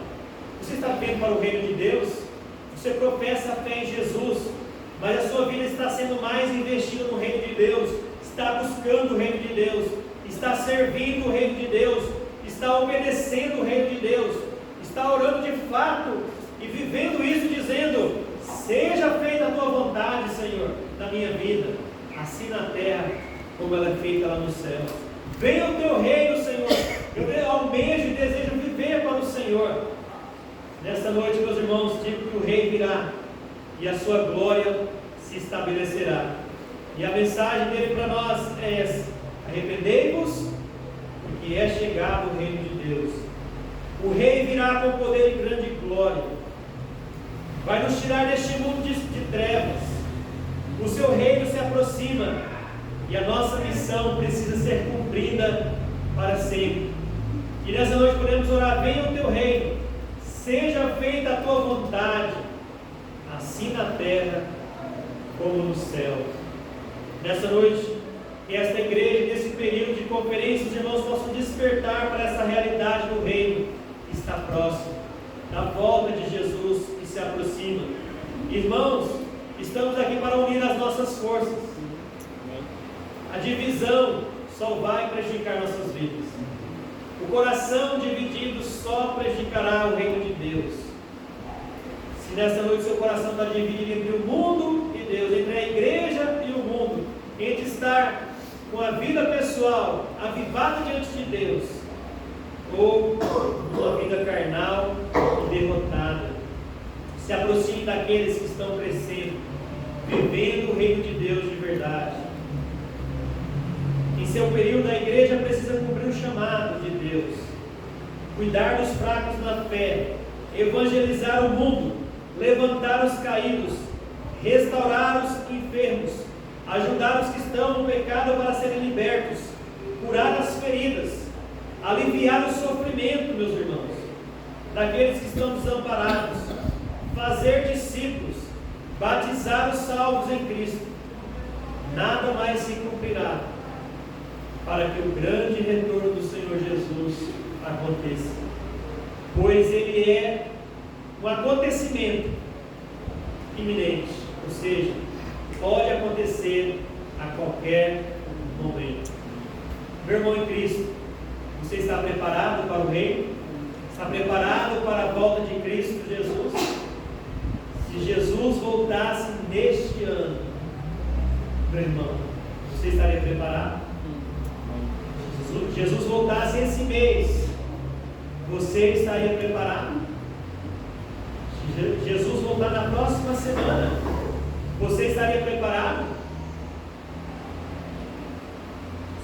Você está vivendo para o reino de Deus? Você professa a fé em Jesus, mas a sua vida está sendo mais investida no reino de Deus, está buscando o reino de Deus, está servindo o reino de Deus, está obedecendo o reino de Deus, está orando de fato e vivendo isso, dizendo: seja feita a tua vontade, Senhor, na minha vida, assim na terra como ela é feita lá no céu. Venha o teu reino, Senhor. Eu almejo e desejo viver para o Senhor. Nesta noite, meus irmãos, digo que o rei virá e a sua glória se estabelecerá. E a mensagem dele para nós é essa: arrependei-vos, porque é chegado o reino de Deus. O rei virá com poder e grande glória, vai nos tirar deste mundo de trevas. O seu reino se aproxima e a nossa missão precisa ser cumprida para sempre. E nessa noite podemos orar: venha o teu reino, seja feita a tua vontade, assim na terra como no céu. Nessa noite, que esta igreja, nesse período de conferência, os irmãos possam despertar para essa realidade do reino que está próximo, da volta de Jesus que se aproxima. Irmãos, estamos aqui para unir as nossas forças. A divisão só vai prejudicar nossas vidas. O coração dividido só prejudicará o reino de Deus. Se nessa noite seu coração está dividido entre o mundo e Deus, entre a igreja e o mundo, entre estar com a vida pessoal avivada diante de Deus, ou uma vida carnal e derrotada, se aproxime daqueles que estão crescendo, vivendo o reino de Deus de verdade. Em seu período, a igreja precisa cumprir o chamado de Deus, cuidar dos fracos na fé, evangelizar o mundo, levantar os caídos, restaurar os enfermos, ajudar os que estão no pecado para serem libertos, curar as feridas, aliviar o sofrimento, meus irmãos, daqueles que estão desamparados, fazer discípulos, batizar os salvos em Cristo. Nada mais se cumprirá para que o grande retorno do Senhor Jesus aconteça, pois ele é um acontecimento iminente, ou seja, pode acontecer a qualquer momento. Meu irmão em Cristo, você está preparado para o reino? Está preparado para a volta de Cristo Jesus? Se Jesus voltasse neste ano, meu irmão, você estaria preparado? Se Jesus voltasse esse mês, você estaria preparado? Se Jesus voltar na próxima semana, você estaria preparado?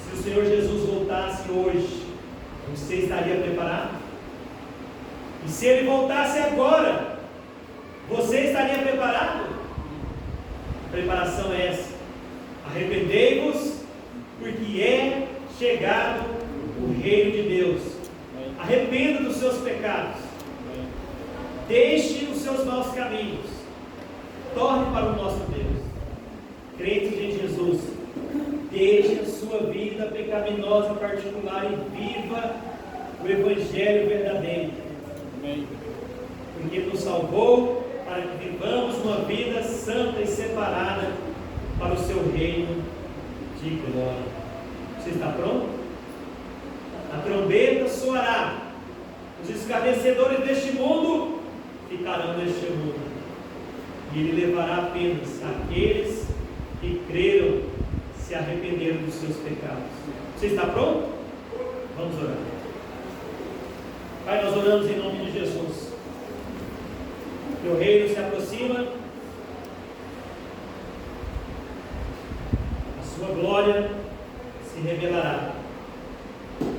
Se o Senhor Jesus voltasse hoje, você estaria preparado? E se Ele voltasse agora, você estaria preparado? A preparação é essa: arrependei-vos, porque é chegado o reino de Deus. Arrependa dos seus pecados, deixe os seus maus caminhos, torne para o nosso Deus. Crente em Jesus, deixe a sua vida pecaminosa particular e viva o Evangelho verdadeiro. Porque nos salvou para que vivamos uma vida santa e separada para o seu reino de glória. Você está pronto? A trombeta soará, os escarnecedores deste mundo ficarão neste mundo, e Ele levará apenas aqueles que creram, se arrependeram dos seus pecados. Você está pronto? Vamos orar. Pai, nós oramos em nome de Jesus. Teu reino se aproxima, a sua glória se revelará.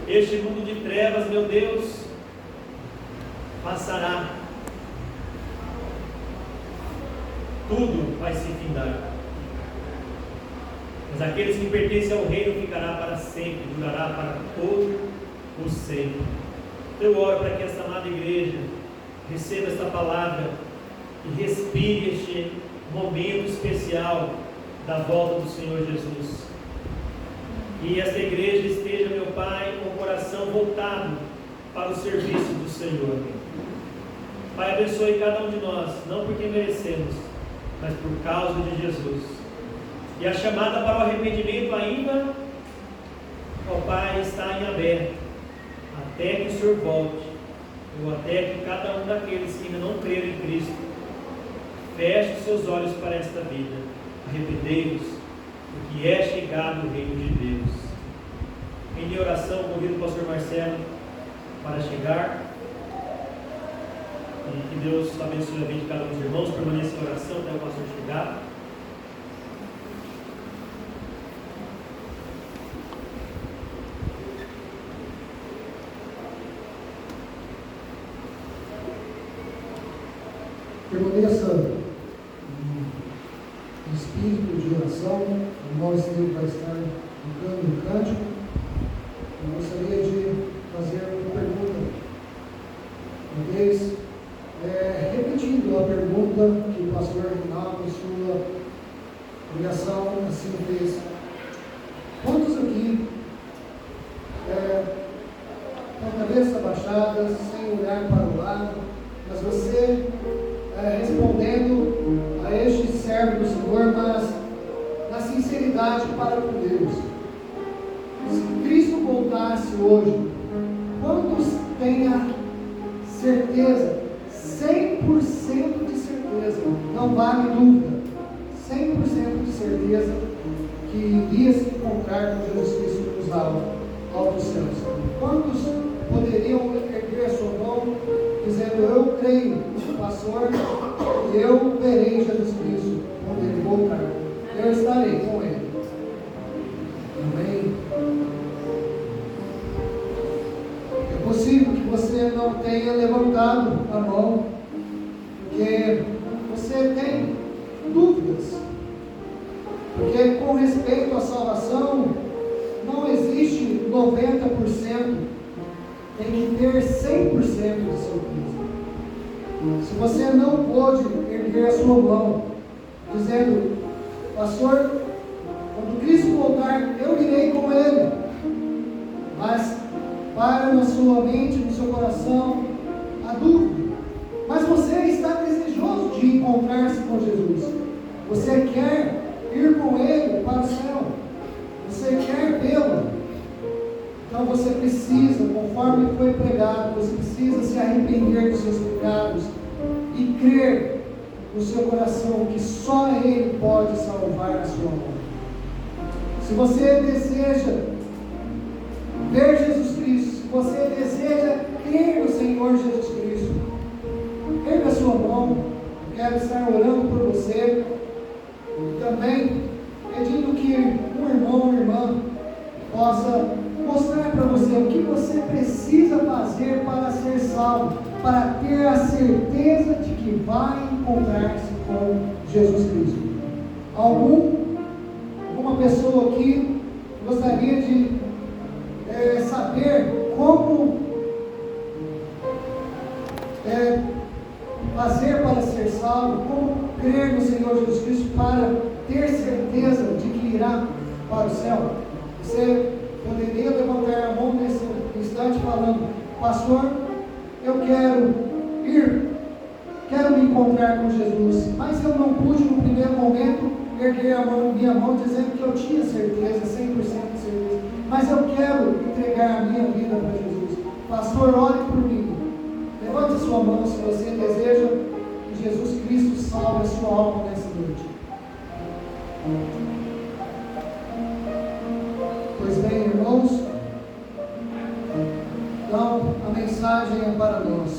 Este mundo de trevas, meu Deus, passará. Tudo vai se findar. Mas aqueles que pertencem ao reino ficará para sempre, durará para todo o sempre. Eu oro para que esta amada igreja receba esta palavra e respire este momento especial da volta do Senhor Jesus. E esta igreja esteja, meu Pai, com o coração voltado para o serviço do Senhor. Pai, abençoe cada um de nós, não porque merecemos, mas por causa de Jesus. E a chamada para o arrependimento ainda, ó Pai, está em aberto, até que o Senhor volte, ou até que cada um daqueles que ainda não creram em Cristo feche os seus olhos para esta vida. Arrependei-vos, porque é chegado o reino de Deus. Em oração, convido o pastor Marcelo para chegar. E que Deus abençoe a vida de cada um dos irmãos. Permaneça em oração até o pastor chegar. Permaneça em espírito de oração. O irmão Estevam vai estar tocando um cântico. Eu gostaria de fazer uma pergunta. Uma vez, repetindo a pergunta que o pastor Reinaldo, em sua pregação, assim fez. Quantos aqui, com a cabeça baixada, sem olhar para o lado, mas você respondendo a este servo do Senhor, mas na sinceridade para com Deus? Se Cristo voltasse hoje, quantos têm a certeza, 100% de certeza, não vale dúvida, 100% de certeza, que iria se encontrar com Jesus Cristo nos altos céus? Quantos poderiam erguer a sua mão dizendo: eu creio, pastor, e eu verei Jesus Cristo quando Ele voltar, eu estarei com Ele? Amém? É possível que você não tenha levantado a mão, porque você tem dúvidas, porque com respeito à salvação, não existe 90%, tem que ter 100% de certeza. Se você não pode erguer a sua mão, dizendo: pastor, quando Cristo voltar, eu irei com Ele, mas para na sua mente, no seu coração, a dúvida, mas você está desejoso de encontrar-se com Jesus, você quer ir com Ele para o céu, você quer vê-lo, então você precisa, conforme foi pregado, você precisa se arrepender dos seus pecados e crer no seu coração que só Ele pode salvar a sua alma. Se você deseja ver Jesus Cristo, se você deseja crer no Senhor Jesus Cristo, erga a sua mão. Eu quero estar orando por você, e também pedindo que um irmão ou irmã possa mostrar para você o que você precisa fazer para ser salvo, para ter a certeza de que vai encontrar-se com Jesus Cristo. Alguma pessoa aqui gostaria de saber como fazer para ser salvo, como crer no Senhor Jesus Cristo para ter certeza de que irá para o céu? Você poderia levantar a mão nesse instante falando: pastor, eu quero me encontrar com Jesus, mas eu não pude no primeiro momento erguer minha mão dizendo que eu tinha certeza, 100% de certeza, mas eu quero entregar a minha vida para Jesus. Pastor, ore por mim. Levante a sua mão se você deseja que Jesus Cristo salve a sua alma nessa noite. Pois bem, irmãos, então a mensagem é para nós.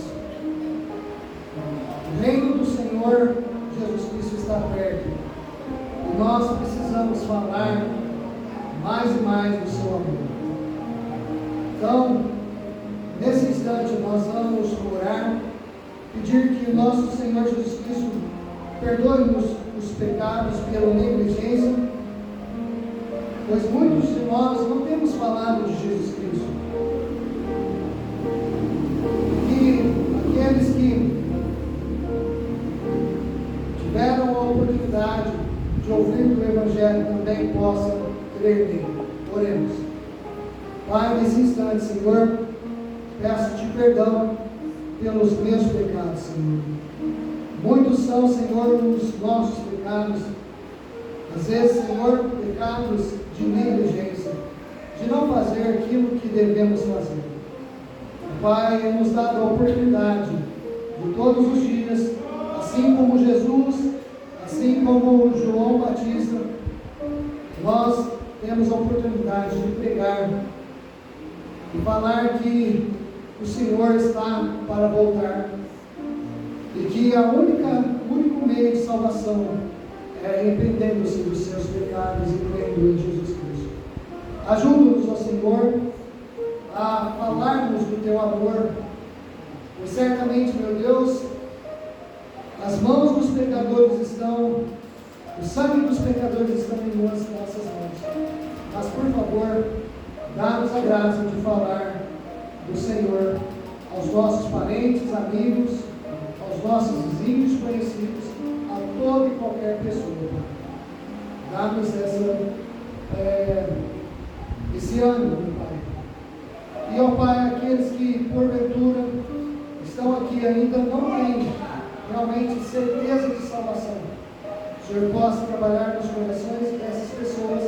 O reino do Senhor Jesus Cristo está perto, e nós precisamos falar mais e mais do seu amor. Então, nesse instante nós vamos orar, pedir que o nosso Senhor Jesus Cristo perdoe-nos os pecados pela negligência, pois muitos de nós não temos falado de Jesus Cristo. E aqueles que tiveram a oportunidade também possa crer nele. Oremos. Pai, nesse instante, Senhor, peço-te perdão pelos meus pecados, Senhor. Muitos são, Senhor, os nossos pecados. Às vezes, Senhor, pecados de negligência, de não fazer aquilo que devemos fazer. Pai, nos dá a oportunidade de todos os dias, assim como Jesus, assim como João Batista, nós temos a oportunidade de pregar e falar que o Senhor está para voltar e que o único meio de salvação é arrependendo-se dos seus pecados e crendo em Jesus Cristo. Ajuda-nos, ó Senhor, a falarmos do teu amor, pois certamente, meu Deus, as mãos dos pecadores estão, o sangue dos pecadores estão em nossas mãos. Mas, por favor, dá-nos a graça de falar do Senhor aos nossos parentes, amigos, aos nossos vizinhos, conhecidos, a toda e qualquer pessoa. Dá-nos esse ânimo, meu Pai. E, ó Pai, aqueles que porventura estão aqui ainda não têm realmente certeza de salvação, o Senhor possa trabalhar nos corações dessas pessoas,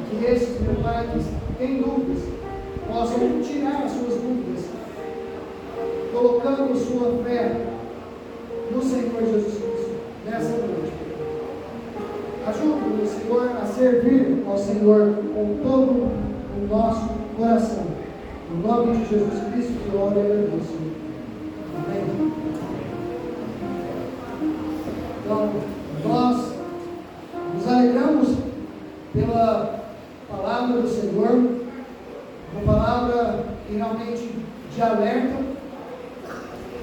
que esses, meu Pai, que têm dúvidas, possam tirar as suas dúvidas, colocando sua fé no Senhor Jesus Cristo nessa noite. Ajude-nos, Senhor, a servir ao Senhor com todo o nosso coração. No nome de Jesus Cristo, que oro e agradeço. Amém. Então, nós nos alegramos pela palavra do Senhor, uma palavra que realmente de alerta,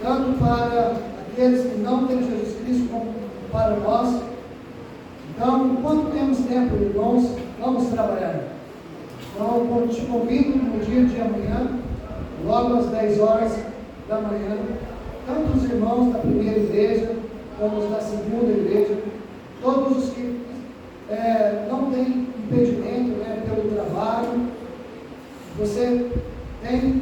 tanto para aqueles que não têm Jesus Cristo, como para nós. Então, enquanto temos tempo, irmãos, vamos trabalhar. Então, eu te convido no dia de amanhã, logo às 10 horas da manhã, tanto os irmãos da primeira igreja, como os da segunda igreja, todos os que não têm impedimento, pelo trabalho, você venha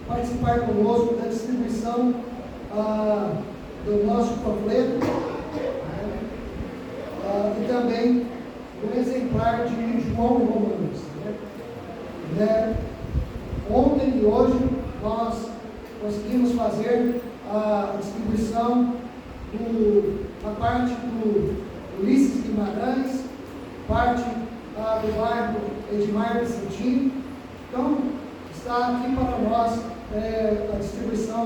participar conosco da distribuição do nosso panfleto, e também do exemplar de João e Romanos. Ontem e hoje nós conseguimos fazer a distribuição da parte do Ulisses Guimarães, parte do bairro Edmar Vicentino. Então, está aqui para nós a distribuição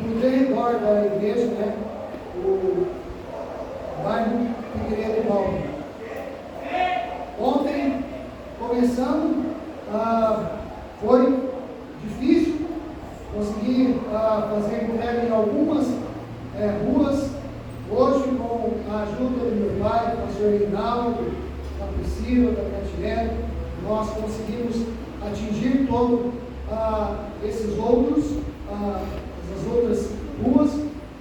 do derredor da igreja, o bairro Figueiredo Nova. Ontem, começando, foi difícil conseguir fazer entrega em algumas ruas. Hoje, com a ajuda do meu pai, do pastor Reinaldo, da Priscila, da Catiele, nós conseguimos atingir todos essas outras ruas.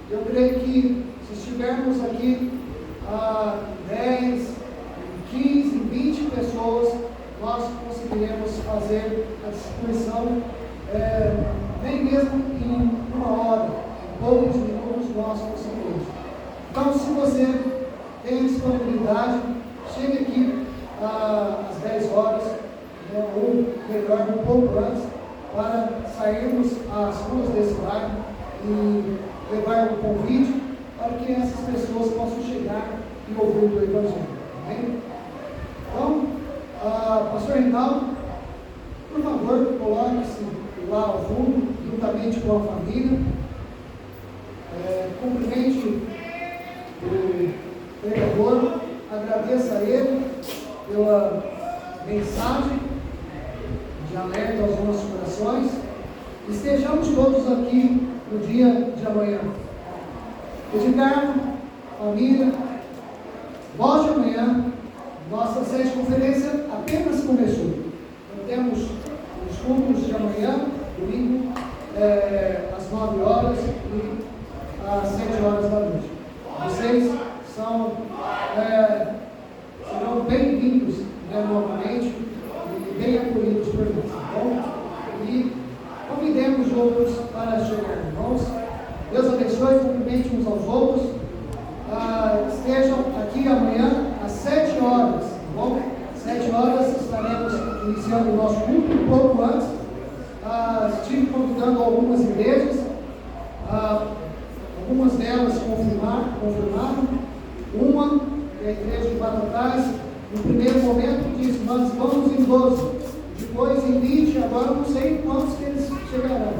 Eu creio que se estivermos aqui 10, 15, 20 pessoas, nós conseguiremos fazer a distribuição nem mesmo em uma hora, em poucos minutos nós conseguimos. Então, se você tem disponibilidade, chegue aqui às 10 horas, ou melhor, um pouco antes, para sairmos às ruas desse bairro e levar um convite para que essas pessoas possam chegar e ouvir do Evangelho. Amém? Então, pastor Reinaldo, por favor, coloque-se lá ao fundo, juntamente com a família. Cumprimente o pregador, agradeça a ele pela mensagem de alerta aos nossos corações. Estejamos todos aqui no dia de amanhã. Edgar, família, volte amanhã. Nossa série de conferência apenas começou. Então, temos os cultos de amanhã, domingo, às 9 horas e às 7 horas da noite. Vocês são para chegar, irmãos. Deus abençoe, cumprimente uns aos outros. Estejam aqui amanhã às 7 horas, tá bom? 7 horas estaremos iniciando o nosso culto, um pouco antes. Estive convidando algumas igrejas, algumas delas confirmaram. Uma, que é a igreja de Batatais, no primeiro momento disse: nós vamos em 12, depois em 20, agora não sei quantos que eles chegarão.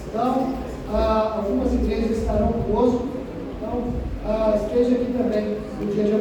Então, algumas igrejas estarão conosco. Então, esteja aqui também no dia de